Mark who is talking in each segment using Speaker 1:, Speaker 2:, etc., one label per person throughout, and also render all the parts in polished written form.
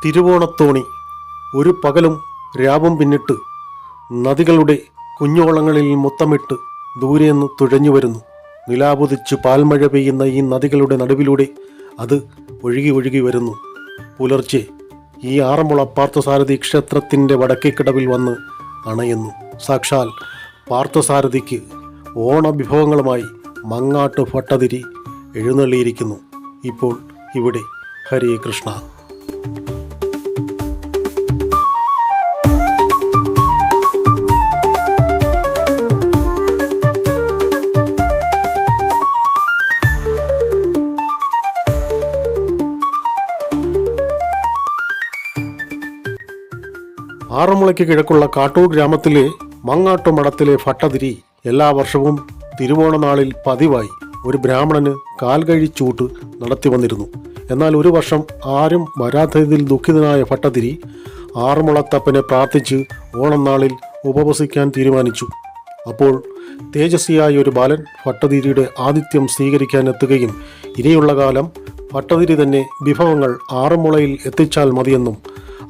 Speaker 1: തിരുവോണത്തോണി ഒരു പകലും രാവും പിന്നിട്ട് നദികളുടെ കുഞ്ഞോളങ്ങളിൽ മുത്തമിട്ട് ദൂരെന്ന് തുഴഞ്ഞു വരുന്നു. നിലാപുതിച്ച് പാൽമഴ പെയ്യുന്ന ഈ നദികളുടെ നടുവിലൂടെ അത് ഒഴുകി ഒഴുകി വരുന്നു. പുലർച്ചെ ഈ ആറന്മുള പാർത്ഥസാരഥി ക്ഷേത്രത്തിൻ്റെ വടക്കേക്കടവിൽ വന്ന് അണയുന്നു. സാക്ഷാൽ പാർത്ഥസാരഥിക്ക് ഓണവിഭവങ്ങളുമായി മങ്ങാട്ട് ഭട്ടതിരി എഴുന്നള്ളിയിരിക്കുന്നു. ഇപ്പോൾ ഇവിടെ. ഹരേ കൃഷ്ണ. ആറന്മുളയ്ക്ക് കിഴക്കുള്ള കാട്ടൂർ ഗ്രാമത്തിലെ മങ്ങാട്ട് മഠത്തിലെ ഭട്ടതിരി എല്ലാ വർഷവും തിരുവോണനാളിൽ പതിവായി ഒരു ബ്രാഹ്മണന് കാൽകഴിച്ചൂട്ട് നടത്തി വന്നിരുന്നു. എന്നാൽ ഒരു വർഷം ആരും വരാത്തതിൽ ദുഃഖിതനായ ഭട്ടതിരി ആറന്മുളത്തപ്പനെ പ്രാർത്ഥിച്ച് ഓണം നാളിൽ ഉപവസിക്കാൻ തീരുമാനിച്ചു. അപ്പോൾ തേജസ്വിയായ ഒരു ബാലൻ ഭട്ടതിരിയുടെ ആതിഥ്യം സ്വീകരിക്കാൻ എത്തുകയും ഇനിയുള്ള കാലം ഭട്ടതിരി തന്നെ വിഭവങ്ങൾ ആറന്മുളയിൽ എത്തിച്ചാൽ മതിയെന്നും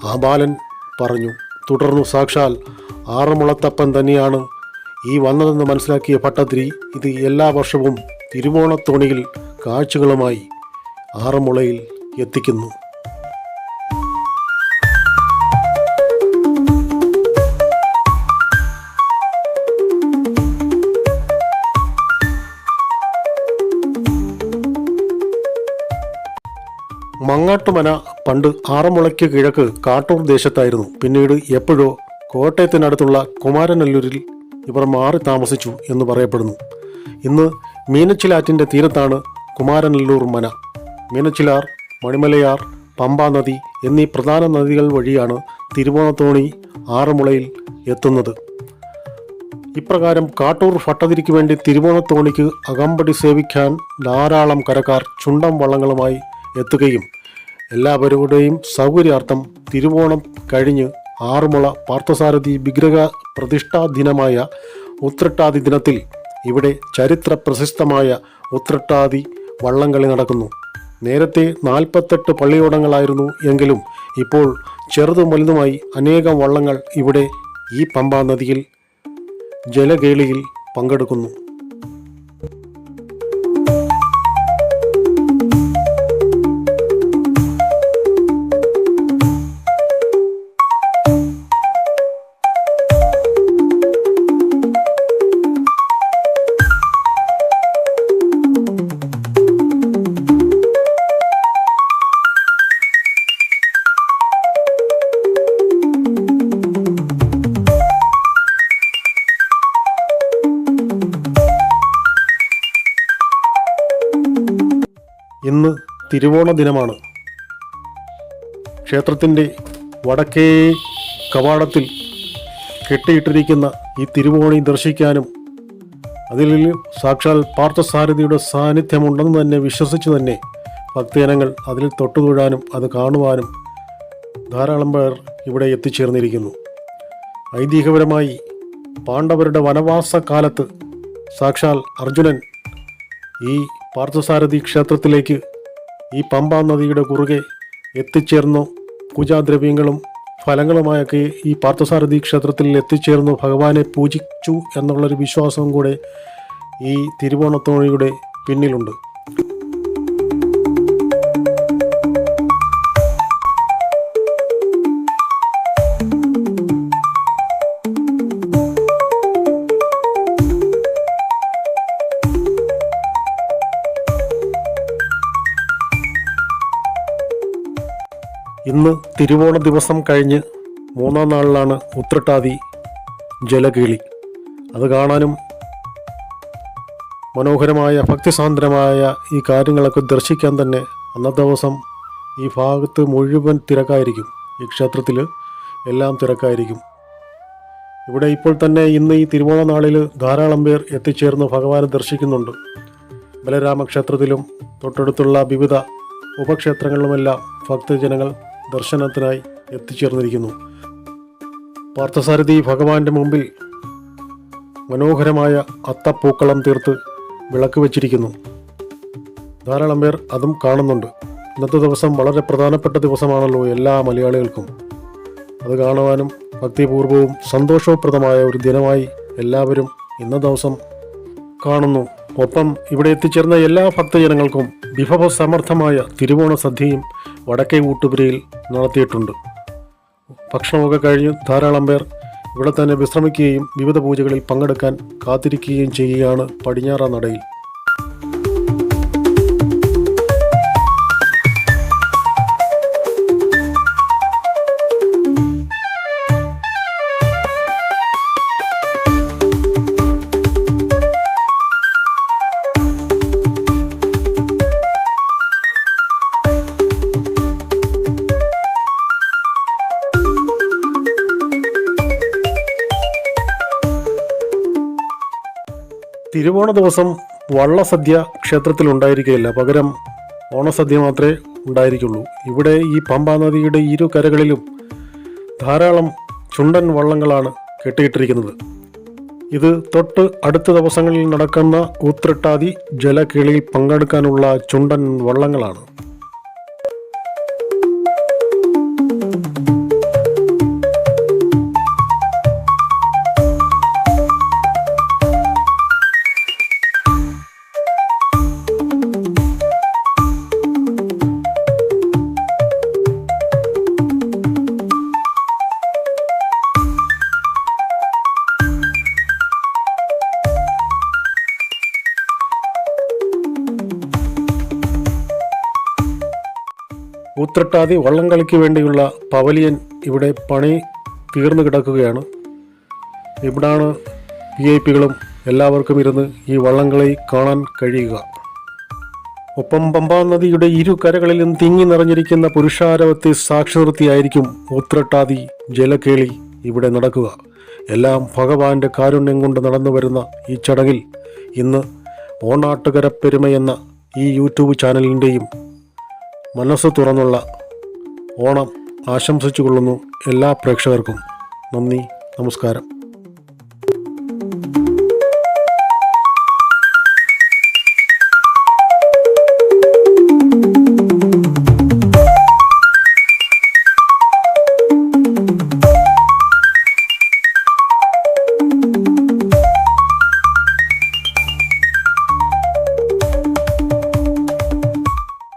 Speaker 1: ആ ബാലൻ പറഞ്ഞു. തുടർന്നു സാക്ഷാൽ ആറന്മുളത്തപ്പൻ തന്നെയാണ് ഈ വന്നതെന്ന് മനസ്സിലാക്കിയ ഭട്ടതിരി ഇത് എല്ലാ വർഷവും തിരുവോണത്തോണിയിൽ കാഴ്ചകളുമായി ആറന്മുളയിൽ എത്തിക്കുന്നു. മങ്ങാട്ടുമന പണ്ട് ആറന്മുളയ്ക്ക് കിഴക്ക് കാട്ടൂർ ദേശത്തായിരുന്നു. പിന്നീട് എപ്പോഴോ കോട്ടയത്തിനടുത്തുള്ള കുമാരനല്ലൂരിൽ ഇവർ മാറി താമസിച്ചു എന്ന് പറയപ്പെടുന്നു. ഇന്ന് മീനച്ചിലാറ്റിൻ്റെ തീരത്താണ് കുമാരനല്ലൂർ മന. മീനച്ചിലാർ, മണിമലയാർ, പമ്പാ നദി എന്നീ പ്രധാന നദികൾ വഴിയാണ് തിരുവോണത്തോണി ആറന്മുളയിൽ എത്തുന്നത്. ഇപ്രകാരം കാട്ടൂർ ഭട്ടതിരിക്ക് വേണ്ടി തിരുവോണത്തോണിക്ക് അകമ്പടി സേവിക്കാൻ ധാരാളം കരക്കാർ ചുണ്ടൻ വള്ളങ്ങളുമായി എത്തുകയും എല്ലാവരുടെയും സൗകര്യാർത്ഥം തിരുവോണം കഴിഞ്ഞ് ആറന്മുള പാർത്ഥസാരഥി വിഗ്രഹ പ്രതിഷ്ഠാ ദിനമായ ഉത്രട്ടാതി ദിനത്തിൽ ഇവിടെ ചരിത്ര പ്രശസ്തമായ ഉത്രട്ടാതി വള്ളംകളി നടക്കുന്നു. നേരത്തെ 48 പള്ളിയോടങ്ങളായിരുന്നു എങ്കിലും ഇപ്പോൾ ചെറുതും വലുതുമായി അനേകം വള്ളങ്ങൾ ഇവിടെ ഈ പമ്പാ നദിയിൽ ജലകേളിയിൽ പങ്കെടുക്കുന്നു. ഇന്ന് തിരുവോണ ദിനമാണ്. ക്ഷേത്രത്തിൻ്റെ വടക്കേ കവാടത്തിൽ കെട്ടിയിട്ടിരിക്കുന്ന ഈ തിരുവോണി ദർശിക്കാനും അതിൽ സാക്ഷാൽ പാർത്ഥസാരഥിയുടെ സാന്നിധ്യമുണ്ടെന്ന് തന്നെ വിശ്വസിച്ച് തന്നെ ഭക്തജനങ്ങൾ അതിൽ തൊട്ടുതൊഴാനും അത് കാണുവാനും ധാരാളം പേർ ഇവിടെ എത്തിച്ചേർന്നിരിക്കുന്നു. ഐതിഹ്യപരമായി പാണ്ഡവരുടെ വനവാസ കാലത്ത് സാക്ഷാൽ അർജുനൻ ഈ പാർത്ഥസാരഥി ക്ഷേത്രത്തിലേക്ക് ഈ പമ്പാ നദിയുടെ കുറുകെ എത്തിച്ചേർന്നു. പൂജാദ്രവ്യങ്ങളും ഫലങ്ങളുമായൊക്കെ ഈ പാർത്ഥസാരഥി ക്ഷേത്രത്തിൽ എത്തിച്ചേർന്നു ഭഗവാനെ പൂജിച്ചു എന്നുള്ളൊരു വിശ്വാസവും കൂടെ ഈ തിരുവോണത്തോണിയുടെ പിന്നിലുണ്ട്. ഇന്ന് തിരുവോണ ദിവസം കഴിഞ്ഞ് 3-ാം നാളിലാണ് ഉത്രട്ടാതി ജലകേളി. അത് കാണാനും മനോഹരമായ ഭക്തിസാന്ദ്രമായ ഈ കാര്യങ്ങളൊക്കെ ദർശിക്കാൻ തന്നെ അന്നത്തെ ദിവസം ഈ ഭാഗത്ത് മുഴുവൻ തിരക്കായിരിക്കും. ഈ ക്ഷേത്രത്തിൽ എല്ലാം തിരക്കായിരിക്കും. ഇവിടെ ഇപ്പോൾ തന്നെ ഇന്ന് ഈ തിരുവോണ നാളിൽ ധാരാളം പേർ എത്തിച്ചേർന്ന് ഭഗവാനെ ദർശിക്കുന്നുണ്ട്. ബലരാമക്ഷേത്രത്തിലും തൊട്ടടുത്തുള്ള വിവിധ ഉപക്ഷേത്രങ്ങളിലുമെല്ലാം ഭക്തജനങ്ങൾ ദർശനത്തിനായി എത്തിച്ചേർന്നിരിക്കുന്നു. പാർത്ഥസാരഥി ഭഗവാന്റെ മുമ്പിൽ മനോഹരമായ അത്തപ്പൂക്കളം തീർത്ത് വിളക്ക് വച്ചിരിക്കുന്നു. ധാരാളം പേർ അതും കാണുന്നുണ്ട്. ഇന്നത്തെ ദിവസം വളരെ പ്രധാനപ്പെട്ട ദിവസമാണല്ലോ എല്ലാ മലയാളികൾക്കും. അത് കാണുവാനും ഭക്തിപൂർവവും സന്തോഷപ്രദമായ ഒരു ദിനമായി എല്ലാവരും ഇന്ന ദിവസം കാണുന്നു. ഒപ്പം ഇവിടെ എത്തിച്ചേർന്ന എല്ലാ ഭക്തജനങ്ങൾക്കും വിഭവസമർത്ഥമായ തിരുവോണ സദ്യയും വടക്കേ ഊട്ടുപുരയിൽ നടത്തിയിട്ടുണ്ട്. ഭക്ഷണമൊക്കെ കഴിഞ്ഞ് ധാരാളം പേർ ഇവിടെ തന്നെ വിശ്രമിക്കുകയും വിവിധ പൂജകളിൽ പങ്കെടുക്കാൻ കാത്തിരിക്കുകയും ചെയ്യുകയാണ് പടിഞ്ഞാറ നടയിൽ. തിരുവോണ ദിവസം വള്ളസദ്യ ക്ഷേത്രത്തിൽ ഉണ്ടായിരിക്കുകയില്ല, പകരം ഓണസദ്യ മാത്രമേ ഉണ്ടായിരിക്കുള്ളൂ. ഇവിടെ ഈ പമ്പാ നദിയുടെ ഇരു കരകളിലും ധാരാളം ചുണ്ടൻ വള്ളങ്ങളാണ് കെട്ടിയിട്ടിരിക്കുന്നത്. ഇത് തൊട്ട് അടുത്ത ദിവസങ്ങളിൽ നടക്കുന്ന ഊത്രട്ടാതി ജലകേളിയിൽ പങ്കെടുക്കാനുള്ള ചുണ്ടൻ വള്ളങ്ങളാണ്. ഊത്രട്ടാതി വള്ളംകളിക്ക് വേണ്ടിയുള്ള പവലിയൻ ഇവിടെ പണി തീർന്നു കിടക്കുകയാണ്. ഇവിടാണ് VIP-കളും എല്ലാവർക്കും ഇരുന്ന് ഈ വള്ളംകളി കാണാൻ കഴിയുക. ഒപ്പം പമ്പാ നദിയുടെ ഇരു കരകളിലും തിങ്ങി നിറഞ്ഞിരിക്കുന്ന പുരുഷാരവത്തെ സാക്ഷി നിർത്തിയായിരിക്കും ഊത്രട്ടാതി ജലകേളി ഇവിടെ നടക്കുക. എല്ലാം ഭഗവാന്റെ കാരുണ്യം കൊണ്ട് നടന്നു വരുന്ന ഈ ചടങ്ങിൽ ഇന്ന് ഓണാട്ടുകര പെരുമയെന്ന ഈ യൂട്യൂബ് ചാനലിൻ്റെയും മനസ്സ് തുറന്നുള്ള ഓണം ആശംസിച്ചു കൊള്ളുന്നു എല്ലാ പ്രേക്ഷകർക്കും. നന്ദി, നമസ്കാരം.